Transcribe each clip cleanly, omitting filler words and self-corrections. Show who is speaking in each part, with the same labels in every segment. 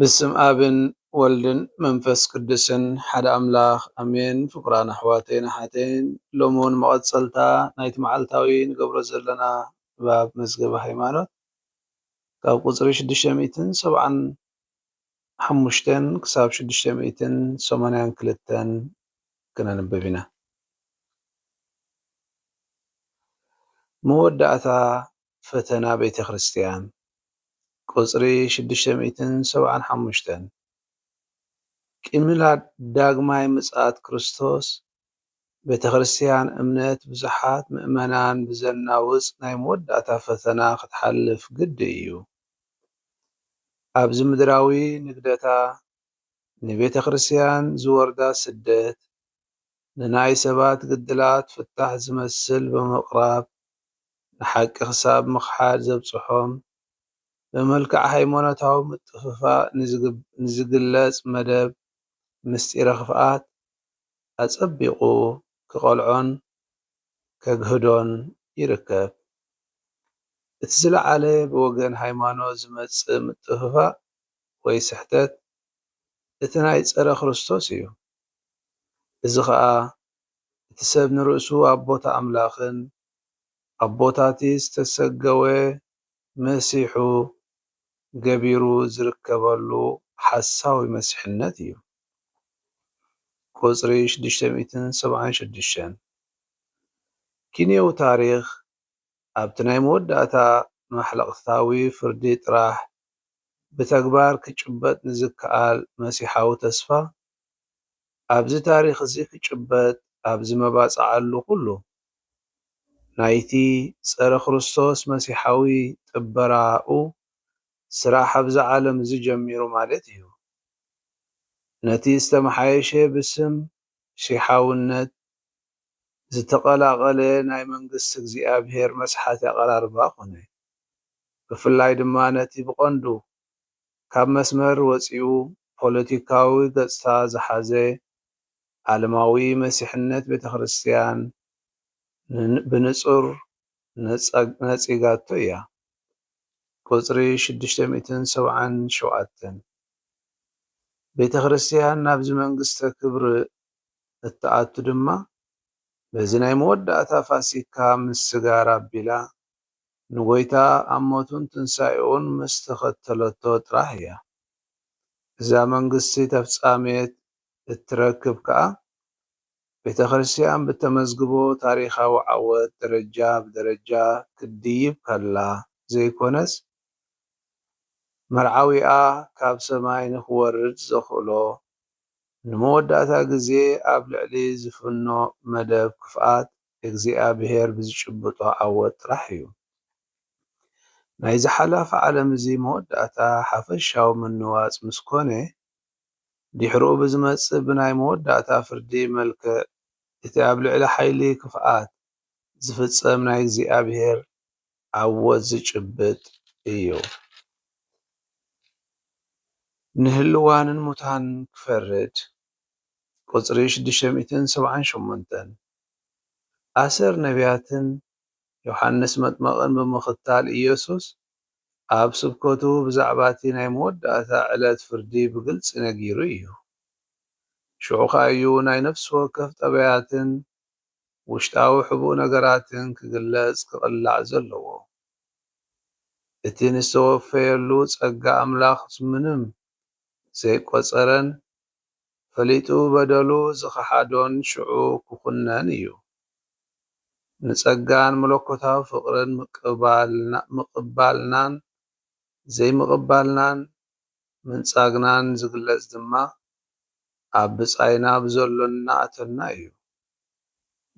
Speaker 1: بسم آبن ወልድን መንፈስ ቅዱስን ሓደ ኣምላኽ ኣሜን። ፍቁራን ኣሕዋተይን ኣሓተይን ሎሙን መቐፀልታ ናይቲ መዓልታዊ ንገብሮ ዘለና ንባብ መዝገበ ሃይማኖት ካብ ቁፅሪ 675 ክሳብ 682 ክነንብብ ኢና። መወዳእታ ፈተና ቤተ ክርስቲያን ቁፅሪ 675 ቅድሚ ዳግማይ ምጽኣት ክርስቶስ ቤተ ክርስቲያን እምነት ብዙሓት ምእመናን ብዘናውፅ ናይ መወዳእታ ፈተና ክትሓልፍ ግዲ እዩ። ኣብዚ ምድራዊ ንግደታ ንቤተ ክርስቲያን ዝወርዳ ስደት ንናይ ሰባት ግድላት ፍታሕ ዝመስል ብምቕራብ ንሓቂ ክሳብ ምኽሓድ ዘብፅሖም ብመልክዕ ሃይማኖታዊ ምጥፍፋእ ንዝግለጽ መደብ ምስጢረ ክፍኣት ኣጸቢቑ ክቐልዖን ከግህዶን ይርከብ። እቲ ዝለዓለ ብወገን ሃይማኖት ዝመጽእ ምጥፍፋእ ወይ ስሕተት እቲ ናይ ፀረ ክርስቶስ እዩ። እዚ ኸዓ እቲ ሰብ ንርእሱ ኣቦታ ኣምላኽን ኣቦታቲ ዝተሰገወ መሲሑ ገቢሩ ዝርከበሉ ሓሳዊ መሲሕነት እዩ። ቁፅሪ 676 ኪንየው ታሪኽ ኣብቲ ናይ መወዳእታ ማሕለቕታዊ ፍርዲ ጥራሕ ብተግባር ክጭበጥ ንዝከኣል መሲሓዊ ተስፋ ኣብዚ ታሪኽ እዚ ክጭበጥ ኣብ ዝመባፅዓሉ ኩሉ ናይቲ ፀረ ክርስቶስ መሲሓዊ ጥበራኡ ስራሕ ኣብዚ ዓለም እዚ ጀሚሩ ማለት እዩ። ነቲ ዝተመሓየሸ ብስም ሺሓውነት ዝተቐላቐለ ናይ መንግስቲ እግዚኣብሄር መስሓቲ ኣቐራርባ ኾነ። ብፍላይ ድማ ነቲ ብቐንዱ ካብ መስመር ወፂኡ ፖለቲካዊ ገጽታ ዝሓዘ ዓለማዊ መሲሕነት ቤተ ክርስቲያን ብንጹር ነጺጋቶ እያ። ቁፅሪ 677 ቤተ ክርስቲያን ናብዚ መንግስተ ክብሪ እትኣቱ ድማ በዚ ናይ መወዳእታ ፋሲካ ምስ ስጋር ኣቢላ ንጎይታ ኣብ ሞቱን ትንሳኤኡን ምስ ተኸተለቶ ጥራሕ እያ። እዛ መንግስቲ ተፍጻሜት እትረክብ ከዓ ቤተ ክርስቲያን ብተመዝግቦ ታሪኻዊ ዓወት ደረጃ ብደረጃ ክትድይብ ከላ ዘይኮነስ መርዓዊኣ ካብ ሰማይ ንኽወርድ ዘኽእሎ ንመወዳእታ ግዜ ኣብ ልዕሊ ዝፍኖ መደብ ክፍኣት እግዚኣብሄር ብዝጭብጦ ዓወት ጥራሕ እዩ። ናይ ዝሓለፈ ዓለም እዚ መወዳእታ ሓፈሻዊ ምንዋፅ ምስ ኮነ ድሕሪኡ ብዝመጽእ ብናይ መወዳእታ ፍርዲ መልክዕ እቲ ኣብ ልዕሊ ሓይሊ ክፍኣት ዝፍጸም ናይ እግዚኣብሄር ዓወት ዝጭብጥ እዩ። ንህልዋንን ሙታን ክፈርድ ቁፅሪ 678 ኣሰር ነቢያትን ዮሃንስ መጥመቕን ብምኽታል ኢየሱስ ኣብ ስብከቱ ብዛዕባ እቲ ናይ መወዳእታ ዕለት ፍርዲ ብግልፂ ነጊሩ እዩ። ሽዑ ኸ እዩ ናይ ነፍሲ ወከፍ ጠበያትን ውሽጣዊ ሕቡእ ነገራትን ክግለጽ ክቕላዕ ዘለዎ። እቲ ንዝተወፈየሉ ጸጋ ኣምላኽ ምንም ዘይቆፀረን ፈሊጡ በደሉ ዝኸሓዶን ሽዑ ክኹነን እዩ። ንጸጋን መለኮታዊ ፍቕርን ምቕባልናን ዘይምቕባልናን ምንጻግናን ዝግለጽ ድማ ኣብ ብጻይና ብዘሎ ንኣተና እዩ።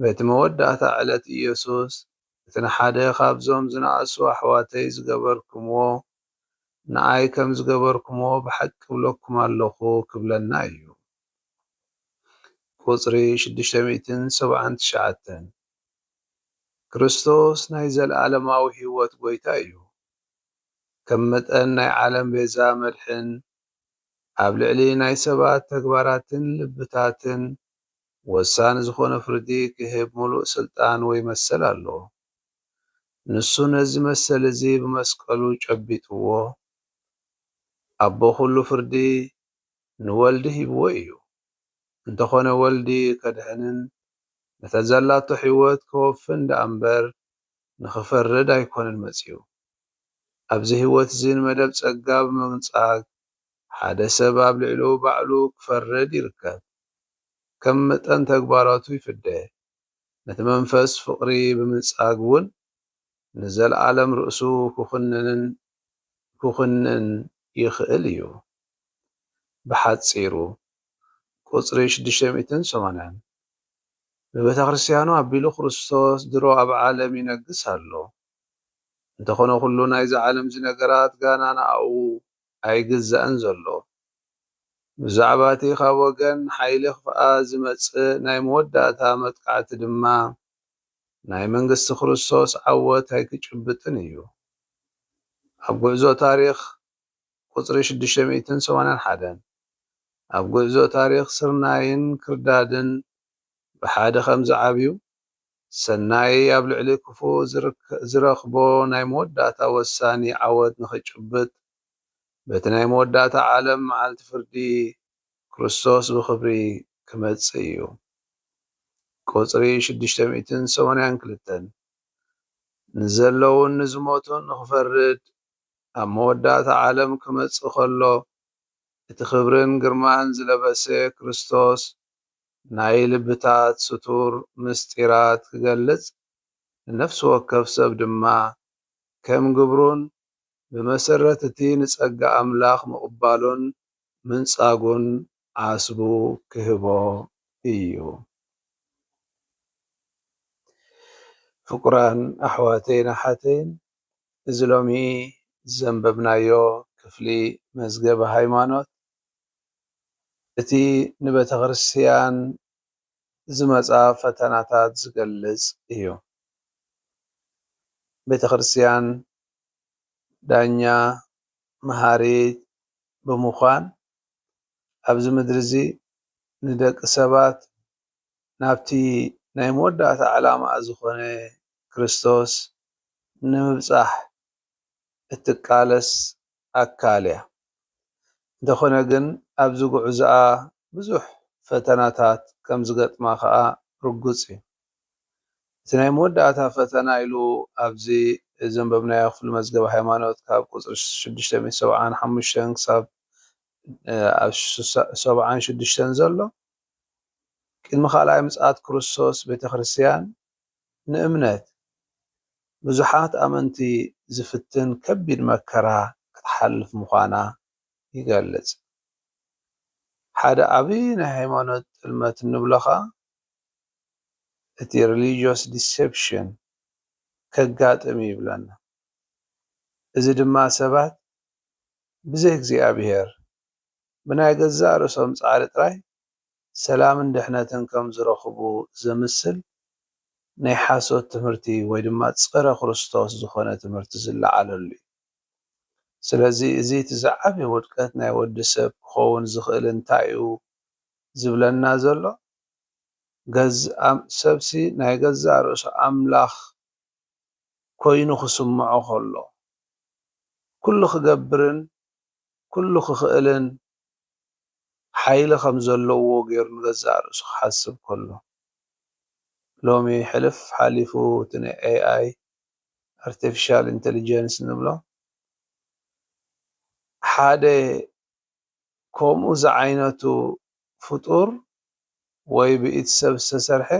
Speaker 1: በቲ መወዳእታ ዕለት ኢየሱስ እቲ ንሓደ ካብዞም ዝነኣሱ ኣሕዋተይ ዝገበርክምዎ ንኣይ ከም ዝገበርክምዎ ብሓቂ እብለኩም ኣለኹ ክብለና እዩ። ቁፅሪ 679 ክርስቶስ ናይ ዘለኣለማዊ ህይወት ጎይታ እዩ። ከም መጠን ናይ ዓለም ቤዛ መድሕን ኣብ ልዕሊ ናይ ሰባት ተግባራትን ልብታትን ወሳኒ ዝኾነ ፍርዲ ክህብ ሙሉእ ስልጣን ወይ መሰል ኣለዎ። ንሱ ነዚ መሰል እዚ ብመስቀሉ ጨቢጥዎ ኣቦ ኩሉ ፍርዲ ንወልዲ ሂብዎ እዩ። እንተኾነ ወልዲ ከድሕንን ነተዘላቶ ሕይወት ክወፍን ደኣ እምበር ንኽፈርድ ኣይኮነን መጺኡ። ኣብዚ ህይወት እዚ ንመደብ ጸጋ ብምምጻእ ሓደ ሰብ ኣብ ልዕሉ ባዕሉ ክፈርድ ይርከብ። ከም መጠን ተግባራቱ ይፍደ። ነቲ መንፈስ ፍቕሪ ብምንጻግ እውን ንዘለዓለም ርእሱ ክኹንን ይኽእል እዩ። ብሓጺሩ ቁጽሪ 680 ብቤተ ክርስቲያኑ ኣቢሉ ክርስቶስ ድሮ ኣብ ዓለም ይነግስ ኣሎ። እንተኾነ ኩሉ ናይዚ ዓለም እዚ ነገራት ጋና ንኣኡ ኣይግዛእን ዘሎ። ብዛዕባ እቲ ካብ ወገን ሓይሊ ክፍኣ ዝመጽእ ናይ መወዳእታ መጥቃዕቲ ድማ ናይ መንግስቲ ክርስቶስ ዓወት ኣይክጭብጥን እዩ። ኣብ ጉዕዞ ታሪኽ ቁጽሪ 681 ኣብ ጉዕዞ ታሪኽ ስርናይን ክርዳድን ብሓደ ከም ዝዓብዩ ሰናይ ኣብ ልዕሊ ክፉእ ዝረኽቦ ናይ መወዳእታ ወሳኒ ዓወት ንኽጭብጥ በቲ ናይ መወዳእታ ዓለም መዓልቲ ፍርዲ ክርስቶስ ብኽብሪ ክመጽእ እዩ። ቁጽሪ 682 ንዘለዉን ንዝሞቱን ንኽፈርድ ኣብ መወዳእታ ዓለም ክመጽእ ከሎ እቲ ክብርን ግርማን ዝለበሰ ክርስቶስ ናይ ልብታት ስቱር ምስጢራት ክገልጽ ንነፍሲ ወከፍ ሰብ ድማ ከም ግብሩን ብመሰረት እቲ ንጸጋ ኣምላኽ ምቕባሉን ምንጻጉን ዓስቡ ክህቦ እዩ። ፍቁራን ኣሕዋተይን ኣሓተይን እዚ ሎሚ ዘንበብናዮ ክፍሊ መዝገበ ሃይማኖት እቲ ንቤተ ክርስቲያን ዝመጻ ፈተናታት ዝገልጽ እዩ። ቤተ ክርስቲያን ዳኛ መሃሪት ብምዃን ኣብዚ ምድሪ እዚ ንደቂ ሰባት ናብቲ ናይ መወዳእታ ዓላማኣ ዝኾነ ክርስቶስ ንምብጻሕ እትቃለስ ኣካል እያ። እንተኾነ ግን ኣብዚ ጉዕዞኣ ብዙሕ ፈተናታት ከም ዝገጥማ ከዓ ርጉጽ እዩ። እቲ ናይ መወዳእታ ፈተና ኢሉ ኣብዚ ዘንበብናዮ ክፍሊ መዝገበ ሃይማኖት ካብ ቁጽሪ 675 ክሳብ 76 ዘሎ ቅድሚ ካልኣይ ምጽኣት ክርስቶስ ቤተ ክርስቲያን ንእምነት ብዙሓት ኣመንቲ ዝፍትን ከቢድ መከራ ክትሓልፍ ምዃና ይገልጽ። ሓደ ዓብዪ ናይ ሃይማኖት ጥልመት እንብሎ ኸኣ እቲ ሪሊጅየስ ዲሴፕሽን ከጋጥም ይብለና። እዚ ድማ ሰባት ብዘይ እግዚኣብሔር ብናይ ገዛእ ርእሶም ጻዕሪ ጥራይ ሰላምን ድሕነትን ከም ዝረኽቡ ዘምስል ናይ ሓሶት ትምህርቲ ወይ ድማ ፀረ ክርስቶስ ዝኾነ ትምህርቲ ዝለዓለሉ እዩ። ስለዚ እዚ እቲ ዝዓበየ ውድቀት ናይ ወዲ ሰብ ክኸውን ዝኽእል እንታይ እዩ ዝብለና ዘሎ ሰብሲ ናይ ገዛእ ርእሱ ኣምላኽ ኮይኑ ክስምዖ ከሎ ኩሉ ክገብርን ኩሉ ክኽእልን ሓይሊ ከም ዘለዎ ገይሩ ንገዛእ ርእሱ ክሓስብ ከሎ ሎሚ ሕልፍ ሓሊፉ እቲ ናይ AI ኣርቲፊሻል ኢንተሊጀንስ ንብሎ ሓደ ከምኡ ዝዓይነቱ ፍጡር ወይ ብኢድ ሰብ ዝተሰርሐ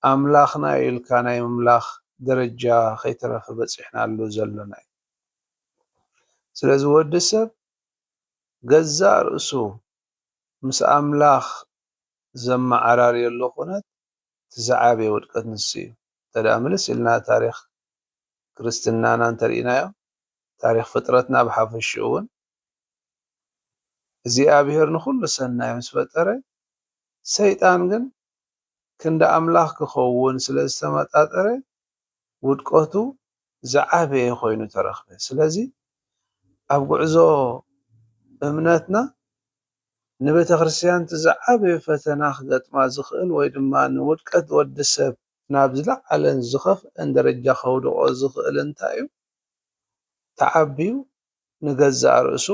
Speaker 1: ኣምላኽና ኢልካ ናይ ምምላኽ ደረጃ ከይተረፈ በፂሕናሉ ዘለና እዩ። ስለዚ ወዲ ሰብ ገዛእ ርእሱ ምስ ኣምላኽ ዘመዓራርየሉ ኩነት እቲ ዝዓበየ ውድቀት ንሱ እዩ። እንተደኣ ምልስ ኢልና ታሪኽ ክርስትናና እንተሪእናዮ ታሪኽ ፍጥረትና ብሓፈሽኡ እውን እግዚኣብሔር ንኩሉ ሰናይ ምስ ፈጠረ ሰይጣን ግን ክንዲ ኣምላኽ ክኸውን ስለ ዝተመጣጠረ ውድቀቱ ዝዓበየ ኮይኑ ተረኽበ። ስለዚ ኣብ ጉዕዞ እምነትና ንቤተ ክርስቲያን እቲ ዝዓበየ ፈተና ክገጥማ ዝኽእል ወይ ድማ ንውድቀት ወዲ ሰብ ናብ ዝለዓለን ዝኸፍአን ደረጃ ከውድቆ ዝኽእል እንታይ እዩ? ተዓቢዩ ንገዛእ ርእሱ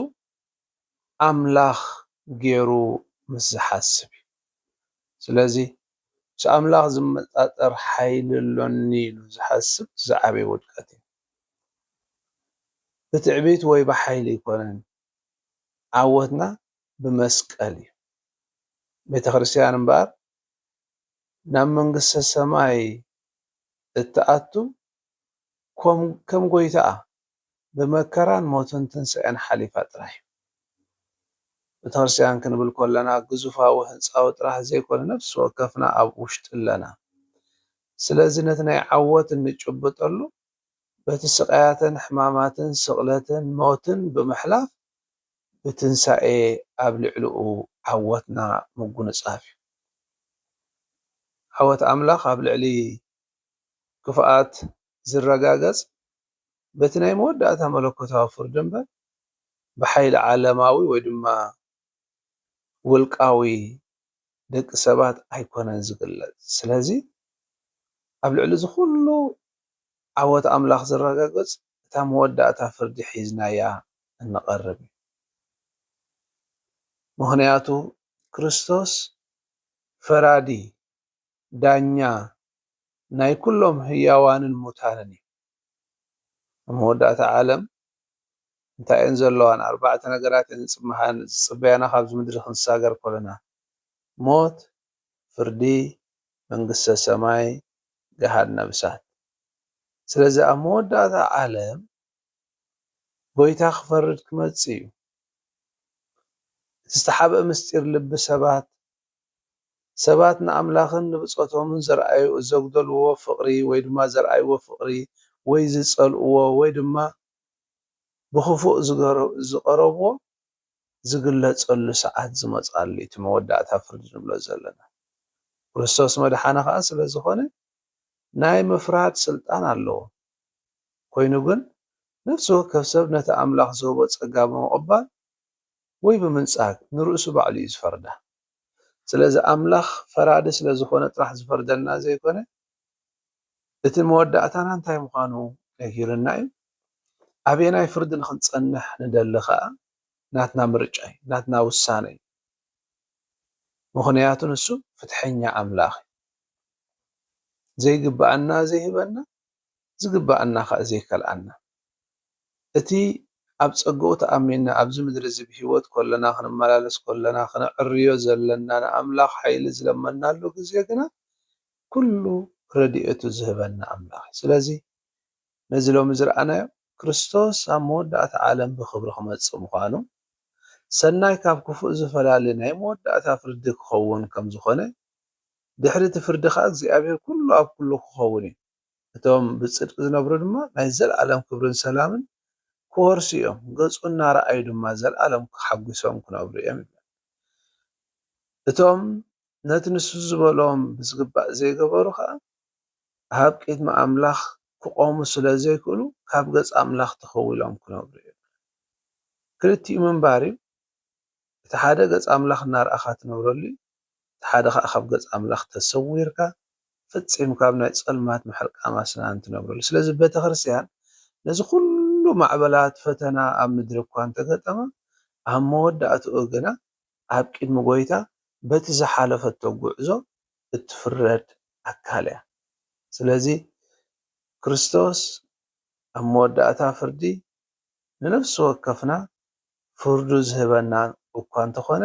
Speaker 1: ኣምላኽ ገይሩ ምስ ዝሓስብ እዩ። ስለዚ ምስ ኣምላኽ ዝመጣጠር ሓይሊ ኣሎኒ ኢሉ ዝሓስብ ዝዓበየ ውድቀት እዩ። ብትዕቢት ወይ ብሓይሊ ኣይኮነን፣ ዓወትና ብመስቀል እዩ። ቤተክርስትያን እምበር ናብ መንግስተ ሰማይ እትኣቱ ከም ጎይታኣ ብመከራን ሞትን ትንሣኤን ሓሊፋ ጥራሕ እዩ። ቤተክርስትያን ክንብል ከለና ግዙፋዊ ህንፃዊ ጥራሕ ዘይኮነ ነፍሲ ወከፍና ኣብ ውሽጢ ኣለና። ስለዚ ነቲ ናይ ዓወት እንጭብጠሉ በቲ ስቃያትን ሕማማትን ስቕለትን ሞትን ብምሕላፍ ብትንሣኤ ኣብ ልዕሊኡ ዓወትና ምጉንፃፍ እዩ። ዓወት ኣምላኽ ኣብ ልዕሊ ክፉኣት ዝረጋገፅ በቲ ናይ መወዳእታ መለኮታዊ ፍርዲ እምበር ብሓይሊ ዓለማዊ ወይ ድማ ውልቃዊ ደቂ ሰባት ኣይኮነን ዝግለፅ። ስለዚ ኣብ ልዕሊ ዝኩሉ ዓወት ኣምላኽ ዝረጋገፅ እታ መወዳእታ ፍርዲ ሒዝናያ እንቐርብ እዩ። ምክንያቱ ክርስቶስ ፈራዲ ዳኛ ናይ ኩሎም ህያዋንን ሙታንን እዩ። መወዳእታ ዓለም እንታይ እየን ዘለዋን ኣርባዕተ ነገራት እየን ዝፅበያና ካብዚ ምድሪ ክንሳገር ከለና ሞት፣ ፍርዲ፣ መንግስተ ሰማይ፣ ገሃነመ እሳት። ስለዚ ኣብ መወዳእታ ዓለም ጎይታ ክፈርድ ክመፅእ እዩ። እቲ ዝተሓብአ ምስጢር ልቢ ሰባት ንኣምላኽን ንብፀቶምን ዘጉደልዎ ፍቅሪ ወይ ድማ ዘርኣይዎ ፍቅሪ ወይ ዝፀልእዎ ወይ ድማ ብክፉእ ዝቀረብዎ ዝግለፀሉ ሰዓት ዝመፃሉ እቲ መወዳእታ ፍርዲ ንብሎ ዘለና። ክርስቶስ መድሓና ከዓ ስለ ዝኾነ ናይ ምፍራድ ስልጣን ኣለዎ። ኮይኑ ግን ነፍሲ ወከፍ ሰብ ነቲ ኣምላኽ ዝህቦ ፀጋ ብምቕባል ወይ ብምንፃግ ንርእሱ ባዕሉ እዩ ዝፈርዳ። ስለዚ ኣምላኽ ፈራዲ ስለ ዝኾነ ጥራሕ ዝፈርደና ዘይኮነ እቲ መወዳእታና እንታይ ምዃኑ ነጊርና እዩ። ኣበየናይ ፍርዲ ንክንፀንሕ ንደሊ ከዓ ናትና ምርጫ እዩ፣ ናትና ውሳነ እዩ። ምክንያቱ ንሱ ፍትሐኛ ኣምላኽ እዩ። ዘይግባአና ዘይህበና ዝግባአና ከዓ ዘይከልኣና። እቲ ኣብ ፀግኡ ተኣሚንና ኣብዚ ምድሪ እዚ ብሂወት ከለና ክንመላለስ ከለና ክነዕርዮ ዘለና ንኣምላኽ ሓይሊ ዝለመናሉ ግዜ ግና ኩሉ ረድኤቱ ዝህበና ኣምላኽ እዩ። ስለዚ ነዚ ሎሚ ዝረኣናዮ ክርስቶስ ኣብ መወዳእታ ዓለም ብክብሪ ክመፅእ ምዃኑ ሰናይ ካብ ክፉእ ዝፈላለ ናይ መወዳእታ ፍርዲ ክኸውን ከም ዝኾነ ድሕሪ እቲ ፍርዲ ከዓ እግዚኣብሔር ኩሉ ኣብ ኩሉ ክኸውን እዩ። እቶም ብፅድቂ ዝነብሩ ድማ ናይ ዘለኣለም ክብርን ሰላምን ክወርሱ እዮም። ገፁ እናረኣዩ ድማ ዘለኣለም ሓጒሶም ክነብሩ እዮም። እቶም ነቲ ንሱ ዝበሎም ብዝግባእ ዘይገበሩ ከዓ ኣብ ቅድሚ ኣምላኽ ክቆሙ ስለ ዘይክእሉ ካብ ገፅ ኣምላኽ ተኸዊሎም ክነብሩ እዮም። ክልቲኡ ምንባር እዩ። እቲ ሓደ ገፅ ኣምላኽ እናርኣኻ ትነብረሉ እዩ። እቲ ሓደ ከዓ ካብ ገፅ ኣምላኽ ተሰዊርካ ፈፂምካ ኣብ ናይ ፀልማት ምሕርቃማ ስናን ትነብረሉ። ስለዚ ቤተክርስትያን ነዚ ኩሉ ማዕበላት ፈተና ኣብ ምድሪ እኳ እንተገጠማ ኣብ መወዳእትኡ ግና ኣብ ቅድሚ ጎይታ በቲ ዝሓለፈቶ ጉዕዞ እትፍረድ ኣካል እያ። ስለዚ ክርስቶስ ኣብ መወዳእታ ፍርዲ ንነፍሲ ወከፍና ፍርዱ ዝህበና እኳ እንተኾነ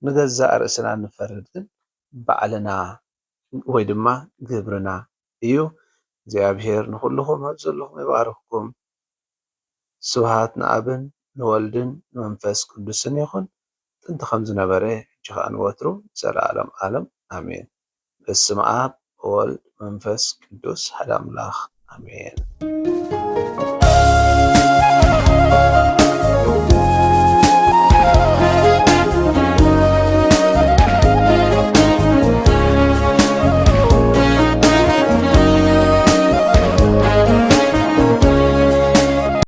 Speaker 1: ንገዛእ ርእስና ንፈርድ ግን ባዕልና ወይ ድማ ግብርና እዩ። እግዚኣብሔር ንኩልኩም ኣብ ዘለኹም ይባርኽኩም። ስብሃት ንኣብን ንወልድን ንመንፈስ ቅዱስን ይኹን ጥንቲ ከም ዝነበረ ሕጂ ከዓ ንወትሩ ዘለዓለም ዓለም ኣሜን። በስመ አብ ወወልድ መንፈስ ቅዱስ ሓደ ኣምላኽ ኣሜን።